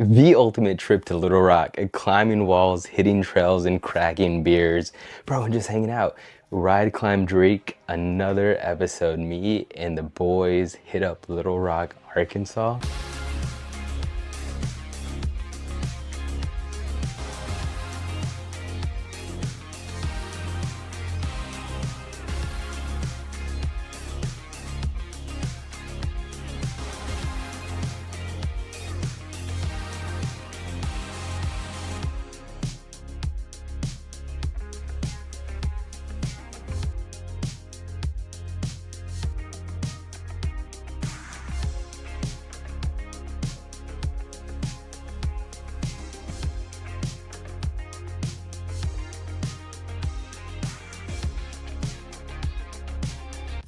The ultimate trip to Little Rock, climbing walls, hitting trails, and cracking beers. Bro, and just hanging out. Ride, climb, drink, another episode. Me and the boys hit up Little Rock, Arkansas.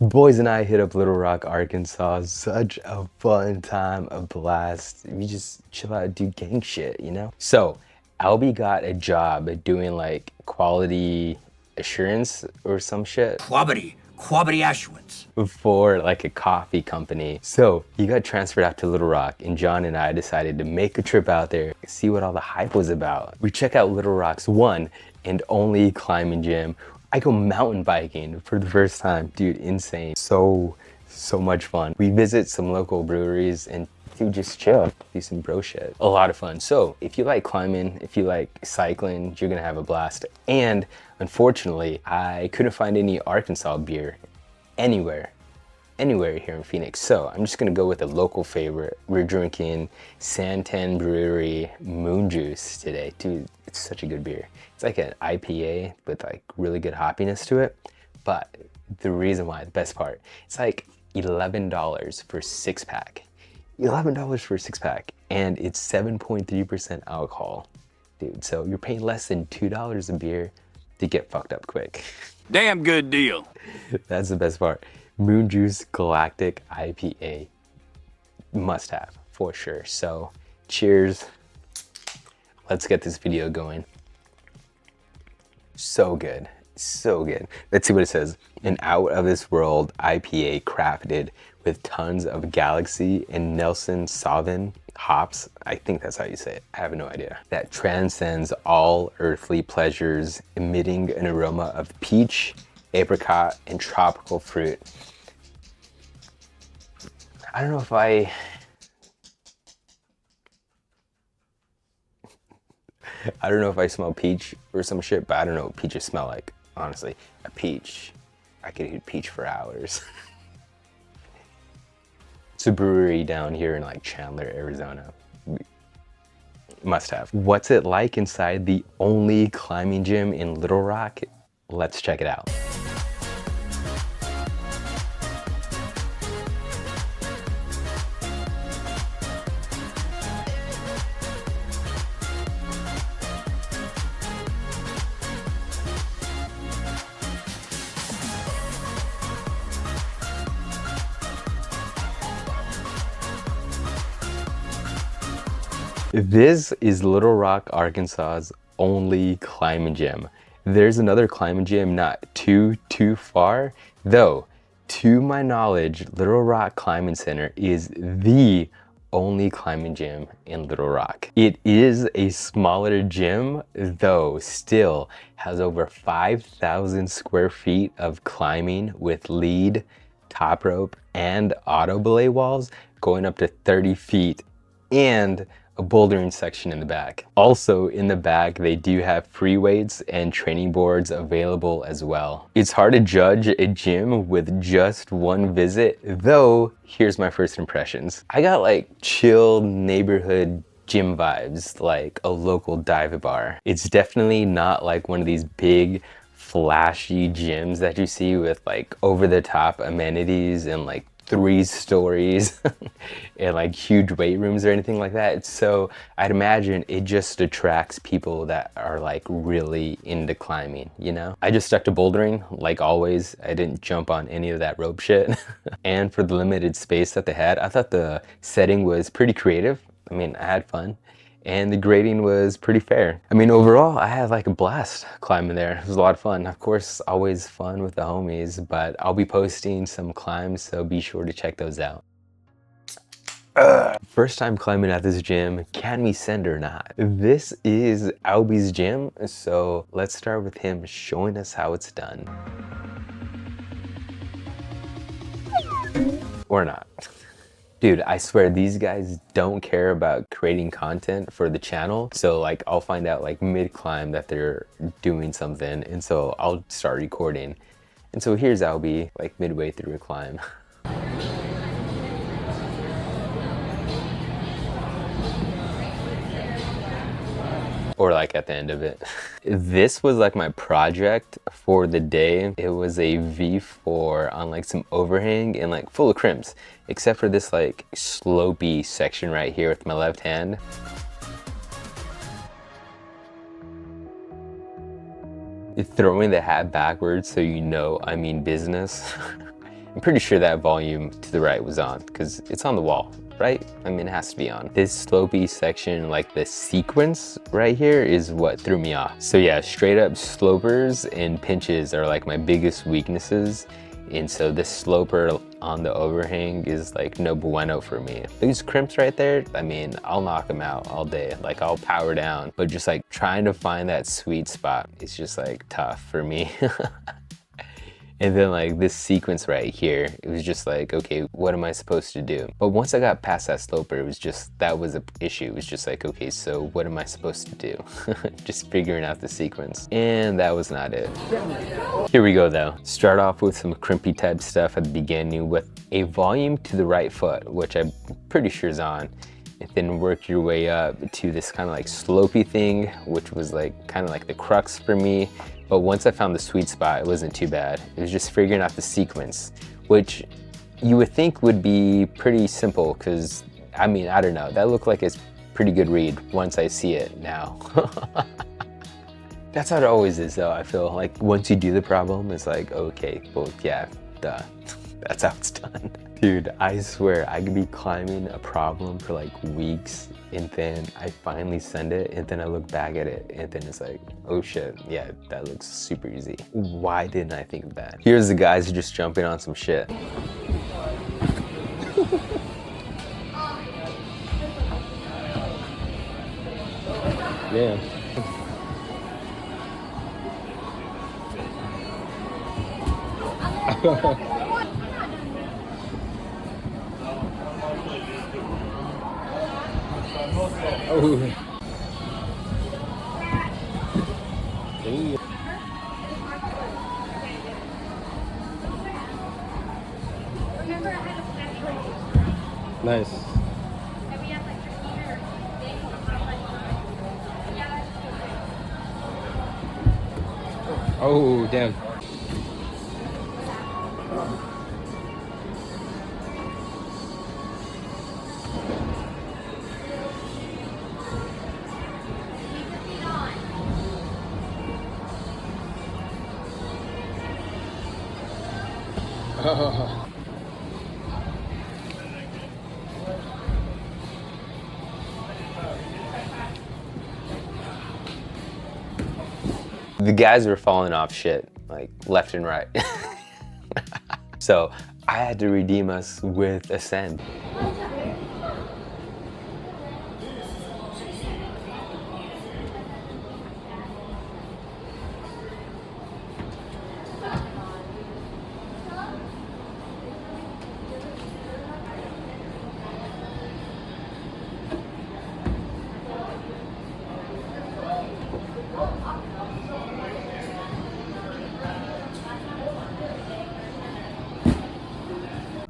Boys and I hit up Little Rock, Arkansas. Such a fun time, a blast. We just chill out, do gang shit, you know? So, Albie got a job doing like quality assurance or some shit. Quality assurance. For like a coffee company. So he got transferred out to Little Rock, and John and I decided to make a trip out there, see what all the hype was about. We check out Little Rock's one and only climbing gym. I go mountain biking for the first time. Dude, insane. So much fun. We visit some local breweries and dude, just chill, do some bro shit. A lot of fun. So if you like climbing, if you like cycling, you're gonna have a blast. And unfortunately, I couldn't find any Arkansas beer anywhere here in Phoenix. So I'm just gonna go with a local favorite. We're drinking Santan Brewery Moon Juice today. Dude, it's such a good beer. It's like an IPA with like really good hoppiness to it. But the reason why, the best part, it's like $11 for 6-pack. $11 for a 6-pack, and it's 7.3% alcohol. Dude, so you're paying less than $2 a beer to get fucked up quick. Damn good deal. That's the best part. Moon Juice Galactic IPA. Must have, for sure. So, cheers. Let's get this video going. So good. So good. Let's see what it says. An out of this world IPA crafted with tons of Galaxy and Nelson Sauvin hops. I think that's how you say it. I have no idea. That transcends all earthly pleasures, emitting an aroma of peach, apricot, and tropical fruit. I don't know if I don't know if I smell peach or some shit, but I don't know what peaches smell like. Honestly, a peach. I could eat peach for hours. It's a brewery down here in like Chandler, Arizona. Must have. What's it like inside the only climbing gym in Little Rock? Let's check it out. This is Little Rock, Arkansas's only climbing gym. There's another climbing gym not too far, though to my knowledge, Little Rock Climbing Center is the only climbing gym in Little Rock. It is a smaller gym, though still has over 5,000 square feet of climbing with lead, top rope, and auto belay walls going up to 30 feet and a bouldering section in the back. Also in the back, they do have free weights and training boards available as well. It's hard to judge a gym with just one visit, though here's my first impressions. I got like chill neighborhood gym vibes, like a local dive bar. It's definitely not like one of these big flashy gyms that you see with like over the top amenities and like 3 stories and like huge weight rooms or anything like that. So I'd imagine it just attracts people that are like really into climbing, you know? I just stuck to bouldering like always. I didn't jump on any of that rope shit. And for the limited space that they had, I thought the setting was pretty creative. I mean, I had fun. And the grading was pretty fair. I mean, overall, I had like a blast climbing there. It was a lot of fun. Of course, always fun with the homies, but I'll be posting some climbs, so be sure to check those out. First time climbing at this gym, can we send or not? This is Albie's gym, so let's start with him showing us how it's done. Or not. Dude, I swear these guys don't care about creating content for the channel. So like I'll find out like mid-climb that they're doing something, and so I'll start recording. And so here's Albie like midway through a climb. Or like at the end of it. This was like my project for the day. It was a V4 on like some overhang and like full of crimps, except for this like slopey section right here with my left hand. Throwing the hat backwards so you know I mean business. I'm pretty sure that volume to the right was on because it's on the wall, right? I mean, it has to be on. This slopey section, like the sequence right here is what threw me off. So yeah, straight up slopers and pinches are like my biggest weaknesses. And so this sloper on the overhang is like no bueno for me. These crimps right there, I mean, I'll knock them out all day. Like I'll power down, but just like trying to find that sweet spot, it's just like tough for me. And then like this sequence right here, it was just like, okay, what am I supposed to do? But once I got past that sloper, it was just, that was an issue. It was just like, okay, so what am I supposed to do? Just figuring out the sequence. And that was not it. Here we go though. Start off with some crimpy type stuff at the beginning with a volume to the right foot, which I'm pretty sure is on. And then work your way up to this kind of like slopey thing, which was like kind of like the crux for me. But once I found the sweet spot, it wasn't too bad. It was just figuring out the sequence, which you would think would be pretty simple because, I mean, I don't know. That looked like it's pretty good read once I see it now. That's how it always is though, I feel like once you do the problem, it's like, okay, well, yeah, duh. That's how it's done. Dude, I swear I could be climbing a problem for like weeks and then I finally send it and then I look back at it and then it's like, oh shit, yeah, that looks super easy. Why didn't I think of that? Here's the guys just jumping on some shit. Yeah. Oh. Nice. Oh, damn. Oh. The guys were falling off shit, like left and right. So I had to redeem us with Ascend.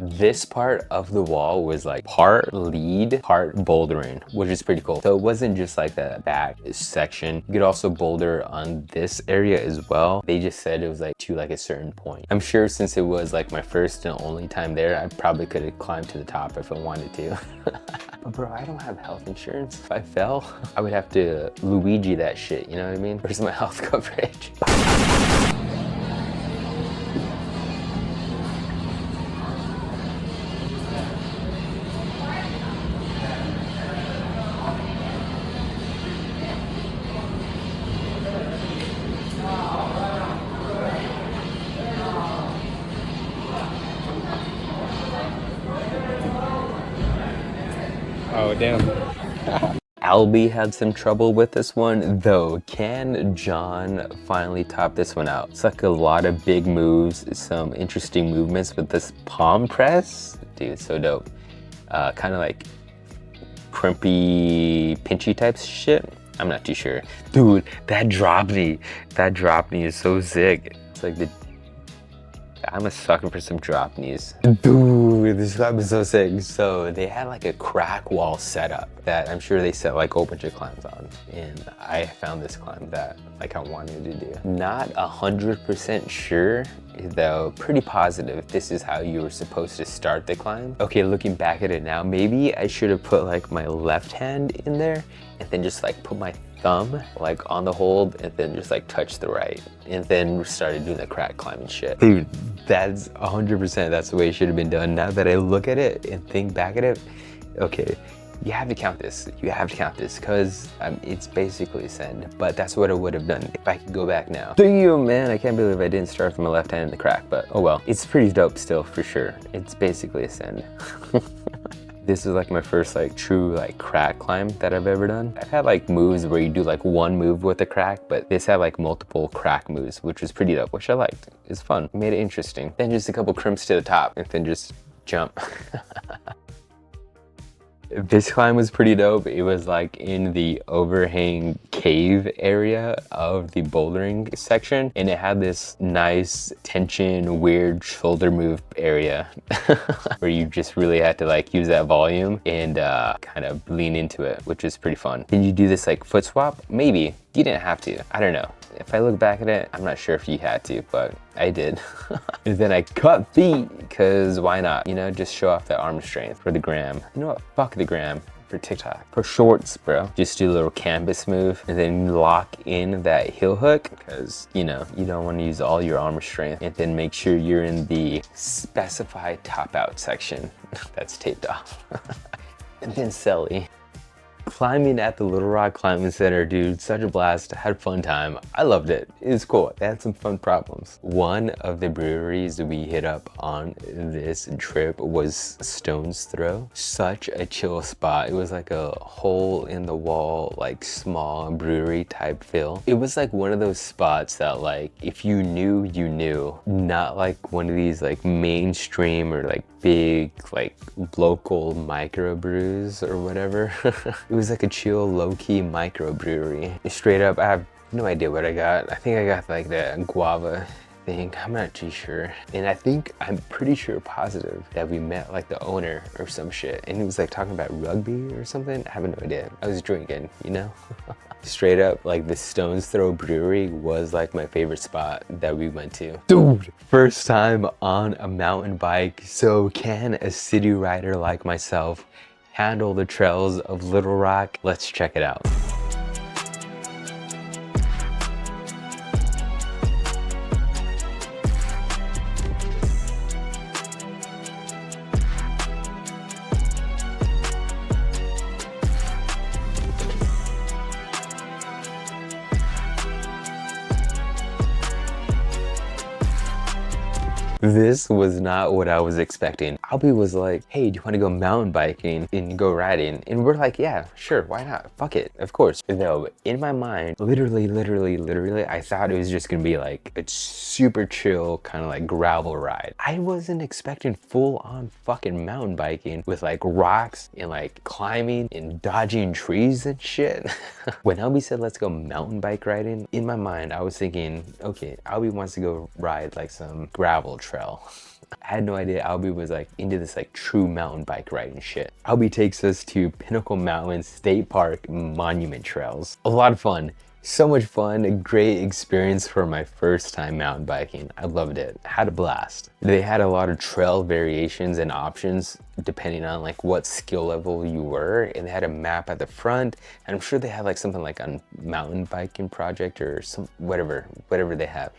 This part of the wall was like part lead, part bouldering, which is pretty cool. So it wasn't just like the back section. You could also boulder on this area as well. They just said it was like to like a certain point. I'm sure since it was like my first and only time there, I probably could have climbed to the top if I wanted to. But bro, I don't have health insurance. If I fell, I would have to Luigi that shit, you know what I mean? Where's my health coverage? damn. Albie had some trouble with this one, though can John finally top this one out? It's like a lot of big moves, some interesting movements with this palm press. Dude, so dope. Kind of like crimpy, pinchy type shit. I'm not too sure. Dude, that drop knee is so sick. It's like I'm a sucker for some drop knees. Dude, this climb is so sick. So they had like a crack wall setup that I'm sure they set like a whole bunch of climbs on. And I found this climb that like I wanted to do. Not 100% sure, though pretty positive this is how you were supposed to start the climb. Okay, looking back at it now, maybe I should have put like my left hand in there and then just like put my thumb like on the hold and then just like touch the right and then started doing the crack climbing shit. Dude, that's 100%, that's the way it should have been done. Now that I look at it and think back at it, okay, you have to count this. You have to count this because it's basically send, but that's what I would have done if I could go back now. Damn, man, I can't believe I didn't start with my left hand in the crack, but oh well. It's pretty dope still for sure. It's basically a send. This is like my first like true like crack climb that I've ever done. I've had like moves where you do like one move with a crack, but this had like multiple crack moves, which was pretty dope, which I liked. It's fun, made it interesting. Then just a couple crimps to the top and then just jump. This climb was pretty dope. It was like in the overhang cave area of the bouldering section, and it had this nice tension, weird shoulder move area where you just really had to like use that volume and kind of lean into it, which is pretty fun. Did you do this like foot swap? Maybe. You didn't have to. I don't know. If I look back at it, I'm not sure if you had to, but I did. And then I cut feet, because why not? You know, just show off that arm strength for the gram. You know what? Fuck the gram. For TikTok. For shorts, bro. Just do a little canvas move and then lock in that heel hook, because, you know, you don't want to use all your arm strength. And then make sure you're in the specified top out section that's taped off. And then Selly. Climbing at the Little Rock Climbing Center, dude, such a blast. Had a fun time. I loved it. It was cool. They had some fun problems. One of the breweries we hit up on this trip was Stone's Throw. Such a chill spot. It was like a hole in the wall, like small brewery type feel. It was like one of those spots that like, if you knew, you knew. Not like one of these like mainstream or like big like local microbrews or whatever. It was like a chill low-key microbrewery. Straight up, I have no idea what I got. I think I got like the guava thing. I'm not too sure. And I'm pretty sure positive that we met like the owner or some shit, and he was like talking about rugby or something. I have no idea. I was drinking, you know? Straight up, like the Stone's Throw Brewery was like my favorite spot that we went to. Dude, first time on a mountain bike. So can a city rider like myself handle the trails of Little Rock? Let's check it out. This was not what I was expecting. Albie was like, hey, do you want to go mountain biking and go riding? And we're like, yeah, sure, why not? Fuck it, of course. Though, in my mind, literally, I thought it was just gonna be like a super chill kind of like gravel ride. I wasn't expecting full on fucking mountain biking with like rocks and like climbing and dodging trees and shit. When Albie said, let's go mountain bike riding, in my mind, I was thinking, okay, Albie wants to go ride like some gravel trail. I had no idea Albie was like into this like true mountain bike riding shit. Albie takes us to Pinnacle Mountain State Park Monument Trails. A lot of fun. So much fun, a great experience for my first time mountain biking. I loved it, had a blast. They had a lot of trail variations and options depending on like what skill level you were, and they had a map at the front, and I'm sure they had like something like on mountain biking project or some whatever they have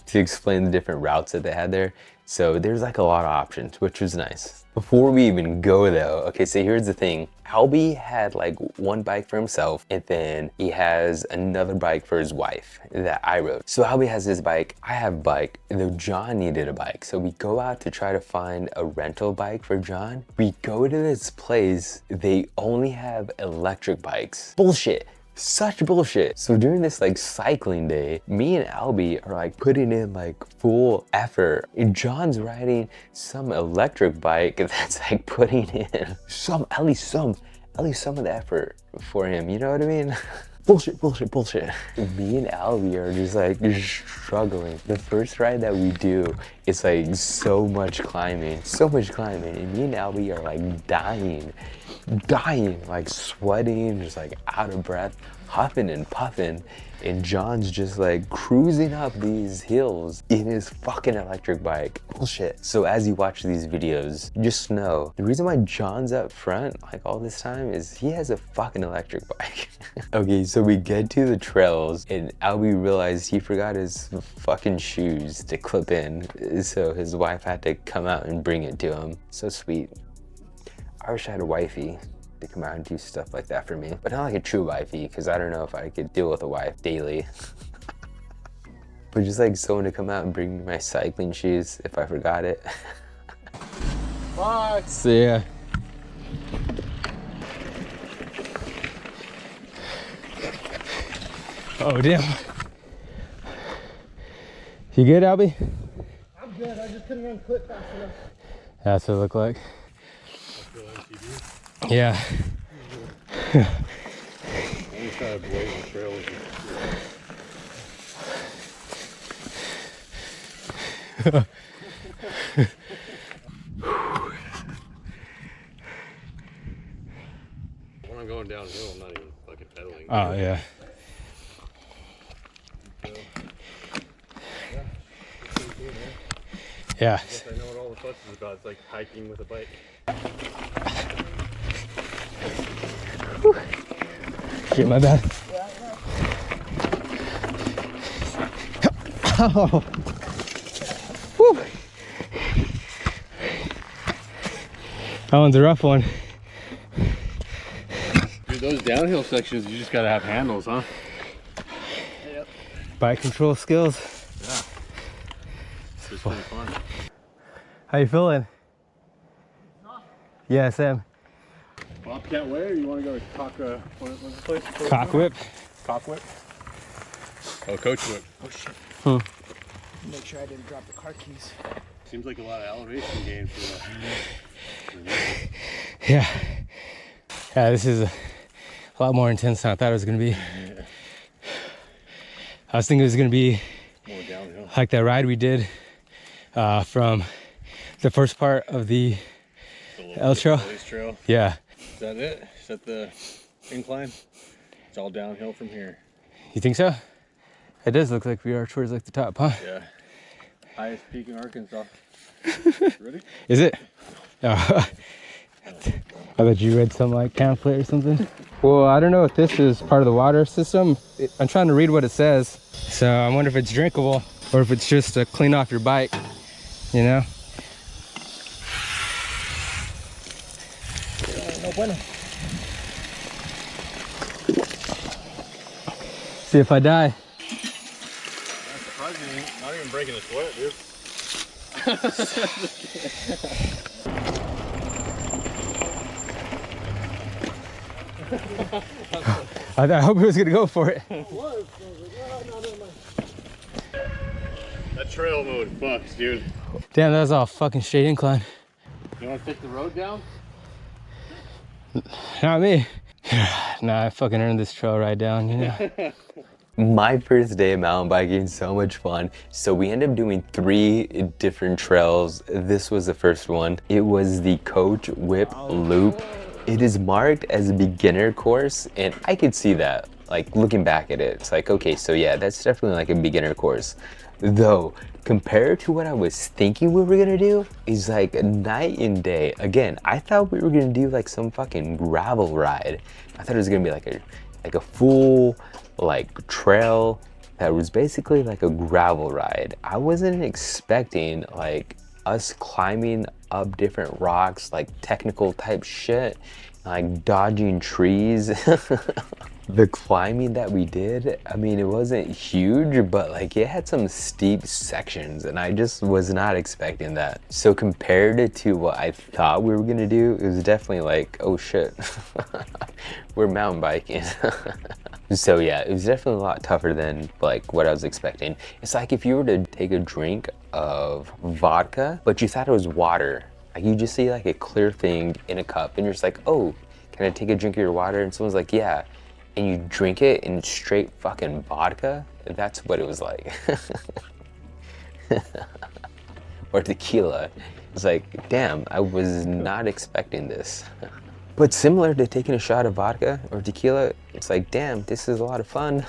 to explain the different routes that they had there. So there's like a lot of options, which was nice. Before we even go though, okay, so here's the thing. Albie had like one bike for himself, and then he has another bike for his wife that I rode. So Albie has his bike, I have a bike, though John needed a bike. So we go out to try to find a rental bike bike for John. We go to this place, they only have electric bikes. Bullshit. Such bullshit. So during this like cycling day, me and Albie are like putting in like full effort. And John's riding some electric bike that's like putting in at least some of the effort for him. You know what I mean? Bullshit, bullshit, bullshit. Me and Albie are just like struggling. The first ride that we do, it's like so much climbing. And me and Albie are like dying, like sweating, just like out of breath, huffing and puffing. And John's just like cruising up these hills in his fucking electric bike. Bullshit. So as you watch these videos, just know the reason why John's up front like all this time is he has a fucking electric bike. Okay, so we get to the trails and Albie realized he forgot his fucking shoes to clip in. So his wife had to come out and bring it to him. So sweet. I wish I had a wifey to come out and do stuff like that for me, but not like a true wifey, because I don't know if I could deal with a wife daily. But just like someone to come out and bring me my cycling shoes if I forgot it. Bye. See ya. Oh damn. You good, Albie? I'm good. I just couldn't run clip fast enough. That's what it looked like. MTB. Yeah. I'm just trying to blaze the trails. When I'm going downhill, I'm not even fucking pedaling. Oh yeah. Yeah. I know what all the fuss is about. It's like hiking with a bike. Shit, my bad. Oh. Whew. That one's a rough one. Dude, those downhill sections, you just gotta have handles, huh? Yep. Bike control skills. Yeah. It's pretty fun. How you feeling? Yeah, Sam. Bobcat Way, or you want to go to what's the place? Cock whip. Cock Whip? Oh, Coach Whip. Oh shit. Make sure I didn't drop the car keys. Seems like a lot of elevation gain for that. Yeah. Yeah, this is a lot more intense than I thought it was gonna be. Yeah. I was thinking it was gonna be More downhill. like that ride we did from the first part of the L trail. Trail. Yeah. Is that it? Is that the incline? It's all downhill from here. You think so? It does look like we are towards like the top, huh? Yeah. Highest peak in Arkansas. Ready? Is it? Oh. I thought you read some like pamphlet or something. Well, I don't know if this is part of the water system. I'm trying to read what it says. So I wonder if it's drinkable or if it's just to clean off your bike, you know? No bueno. See if I die. That's surprising. Not even breaking a sweat, dude. I hope it was gonna go for it. That trail mode fucks, dude. Damn, that was all fucking straight incline. You want to take the road down? Not me. Nah, I fucking earned this trail ride down, you know? My first day of mountain biking, so much fun. So we ended up doing 3 different trails. This was the first one. It was the Coach Whip Loop. It is marked as a beginner course, and I could see that. Like looking back at it, it's like, okay, so yeah, that's definitely like a beginner course. Though, compared to what I was thinking we were gonna do, is like night and day. Again, I thought we were gonna do like some fucking gravel ride. I thought it was gonna be like a full like trail that was basically like a gravel ride. I wasn't expecting like us climbing up different rocks, like technical type shit, like dodging trees. The climbing that we did, I mean, it wasn't huge, but like it had some steep sections and I just was not expecting that. So compared to what I thought we were gonna do, it was definitely like, oh shit, we're mountain biking. So yeah, it was definitely a lot tougher than like what I was expecting. It's like if you were to take a drink of vodka, but you thought it was water. Like you just see like a clear thing in a cup and you're just like, oh, can I take a drink of your water? And someone's like, yeah. And you drink it in straight fucking vodka. That's what it was like. Or tequila. It's like, damn, I was not expecting this. But similar to taking a shot of vodka or tequila, it's like, damn, this is a lot of fun.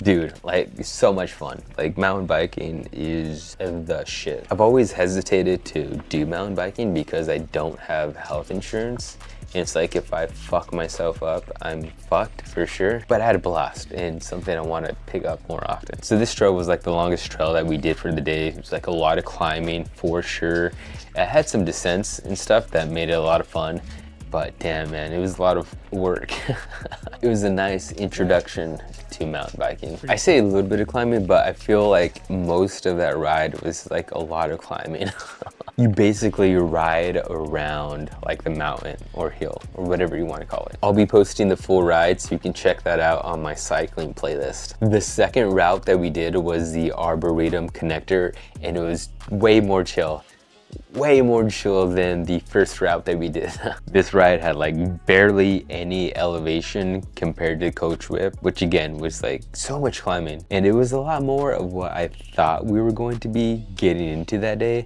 Dude, like, so much fun. Like, mountain biking is the shit. I've always hesitated to do mountain biking because I don't have health insurance. And it's like, if I fuck myself up, I'm fucked for sure. But I had a blast and something I want to pick up more often. So this trail was like the longest trail that we did for the day. It was like a lot of climbing for sure. It had some descents and stuff that made it a lot of fun. But damn, man, it was a lot of work. It was a nice introduction to mountain biking. I say a little bit of climbing, but I feel like most of that ride was like a lot of climbing. You basically ride around like the mountain or hill or whatever you want to call it. I'll be posting the full ride so you can check that out on my cycling playlist. The second route that we did was the Arboretum connector, and it was way more chill. Way more chill than the first route that we did. This ride had like barely any elevation compared to Coach Whip, which again was like so much climbing. And it was a lot more of what I thought we were going to be getting into that day,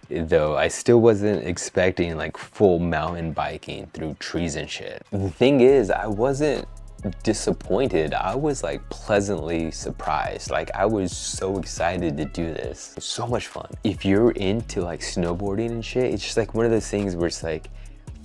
though I still wasn't expecting like full mountain biking through trees and shit. The thing is, I wasn't disappointed. I was like pleasantly surprised. Like I was so excited to do this. It's so much fun. If you're into like snowboarding and shit, it's just like one of those things where it's like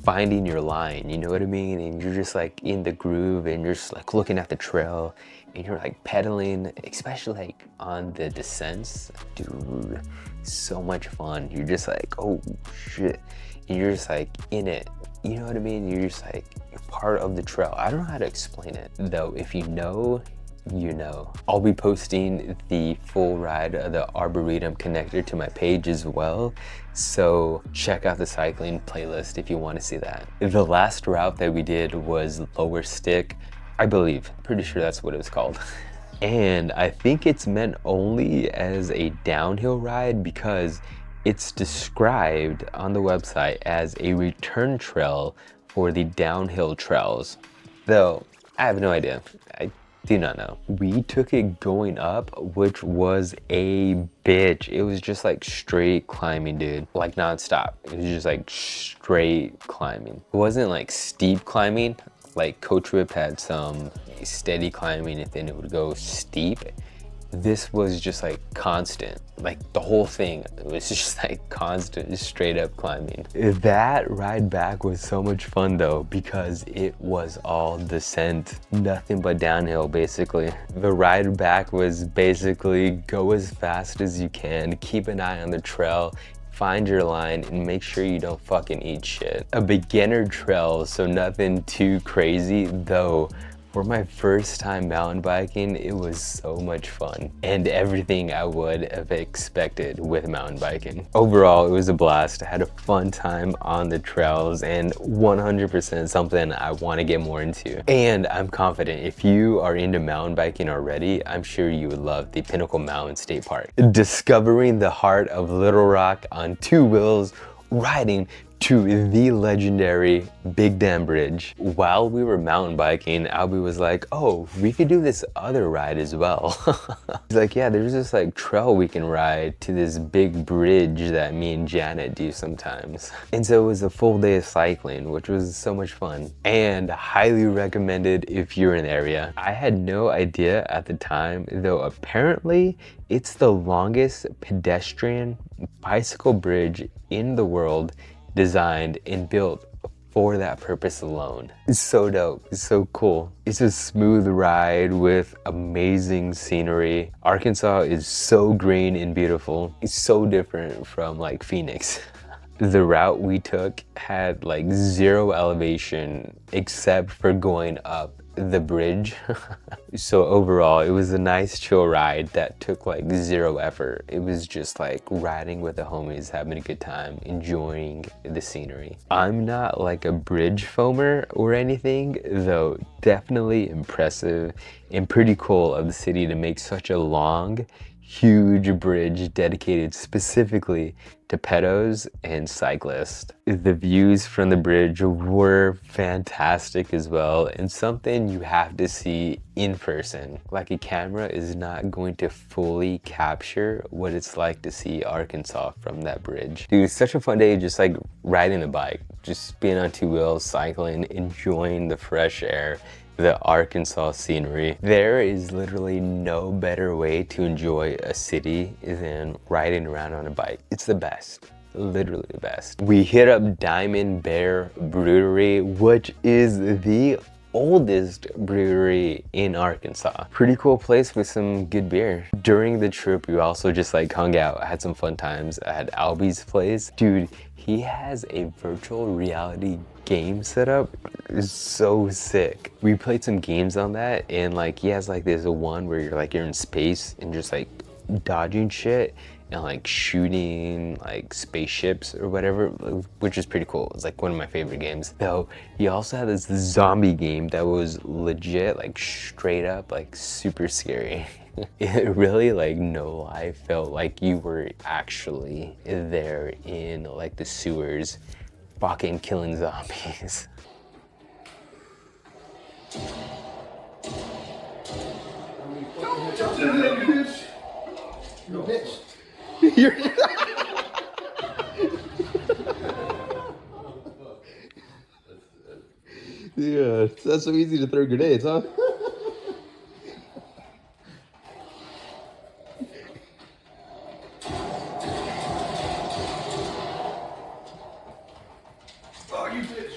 finding your line, you know what I mean? And you're just like in the groove and you're just like looking at the trail and you're like pedaling, especially like on the descents. Dude, so much fun. You're just like, oh shit. And you're just like in it. You know what I mean? You're just like part of the trail. I don't know how to explain it, though. If you know, you know. I'll be posting the full ride of the Arboretum connector to my page as well. So check out the cycling playlist if you want to see that. The last route that we did was Lower Stick, I believe. Pretty sure that's what it was called. And I think it's meant only as a downhill ride because it's described on the website as a return trail for the downhill trails. Though, I have no idea. I do not know. We took it going up, which was a bitch. It was just like straight climbing, dude. Like nonstop. It was just like straight climbing. It wasn't like steep climbing. Like Coach Whip had some steady climbing and then it would go steep. This was just like constant, like the whole thing was just like constant, just straight up climbing. That ride back was so much fun though, because it was all descent, nothing but downhill basically. The ride back was basically go as fast as you can, keep an eye on the trail, find your line, and make sure you don't fucking eat shit. A beginner trail, so nothing too crazy, though. For my first time mountain biking, it was so much fun and everything I would have expected with mountain biking. Overall, it was a blast. I had a fun time on the trails and 100% something I want to get more into. And I'm confident if you are into mountain biking already, I'm sure you would love the Pinnacle Mountain State Park. Discovering the heart of Little Rock on two wheels, riding to the legendary Big Dam Bridge. While we were mountain biking, Albie was like, oh, we could do this other ride as well. He's like, yeah, there's this like trail we can ride to this big bridge that me and Janet do sometimes. And so it was a full day of cycling, which was so much fun and highly recommended if you're in the area. I had no idea at the time, though apparently it's the longest pedestrian bicycle bridge in the world, designed and built for that purpose alone. It's so dope. It's so cool. It's a smooth ride with amazing scenery. Arkansas is so green and beautiful. It's so different from like Phoenix. The route we took had like zero elevation except for going up the bridge. So overall, it was a nice chill ride that took like zero effort. It was just like riding with the homies, having a good time, enjoying the scenery. I'm not like a bridge foamer or anything, though definitely impressive and pretty cool of the city to make such a long, huge bridge dedicated specifically to pedos and cyclists. The views from the bridge were fantastic as well, and something you have to see in person. Like a camera is not going to fully capture what it's like to see Arkansas from that bridge. Dude, it's such a fun day just like riding the bike, just being on two wheels, cycling, enjoying the fresh air, the Arkansas scenery. There is literally no better way to enjoy a city than riding around on a bike. It's the best, literally the best. We hit up Diamond Bear Brewery, which is the oldest brewery in Arkansas. Pretty cool place with some good beer. During the trip, we also just like hung out, had some fun times at Albie's place. Dude, he has a virtual reality game set up. It's so sick. We played some games on that, and like he has like this one where you're in space and just like dodging shit and like shooting like spaceships or whatever, which is pretty cool. It's like one of my favorite games. Though he also had this zombie game that was legit, like straight up like super scary. It really, like, no lie, felt like you were actually there in like the sewers fucking killing zombies. Yeah, that's so easy to throw grenades, huh? Oh, you bitch!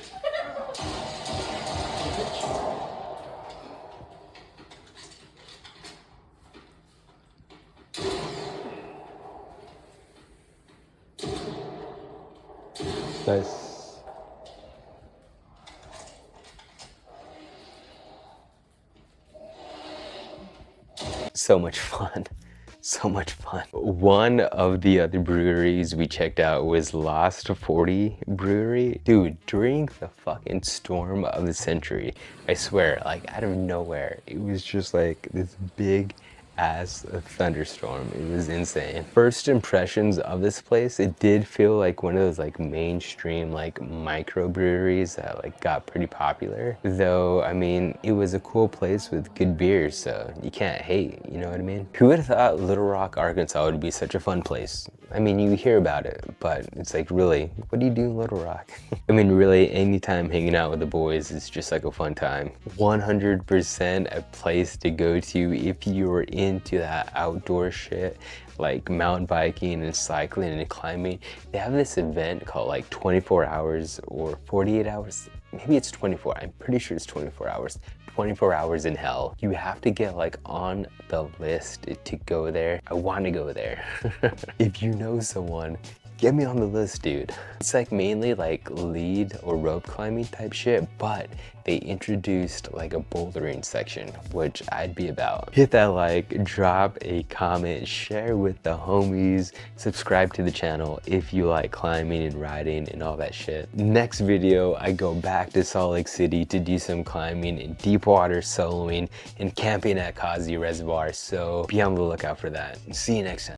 Nice. So much fun. So much fun. One of the other breweries we checked out was Lost 40 Brewery. Dude, during the fucking storm of the century, I swear, like out of nowhere, it was just like this big ass thunderstorm. It was insane. First impressions of this place, it did feel like one of those like mainstream like microbreweries that like got pretty popular. Though, I mean, it was a cool place with good beers, so you can't hate, you know what I mean? Who would have thought Little Rock, Arkansas would be such a fun place? I mean, you hear about it, but it's like, really, what do you do in Little Rock? I mean, really, anytime hanging out with the boys is just like a fun time. 100% a place to go to if you're into that outdoor shit, like mountain biking and cycling and climbing. They have this event called like 24 hours or 48 hours. Maybe it's 24. I'm pretty sure it's 24 hours. 24 hours in hell. You have to get like on the list to go there. I want to go there. If you know someone, get me on the list, dude. It's like mainly like lead or rope climbing type shit, but they introduced like a bouldering section, which I'd be about. Hit that like, drop a comment, share with the homies, subscribe to the channel if you like climbing and riding and all that shit. Next video, I go back to Salt Lake City to do some climbing and deep water soloing and camping at Kazi Reservoir, so be on the lookout for that. See you next time.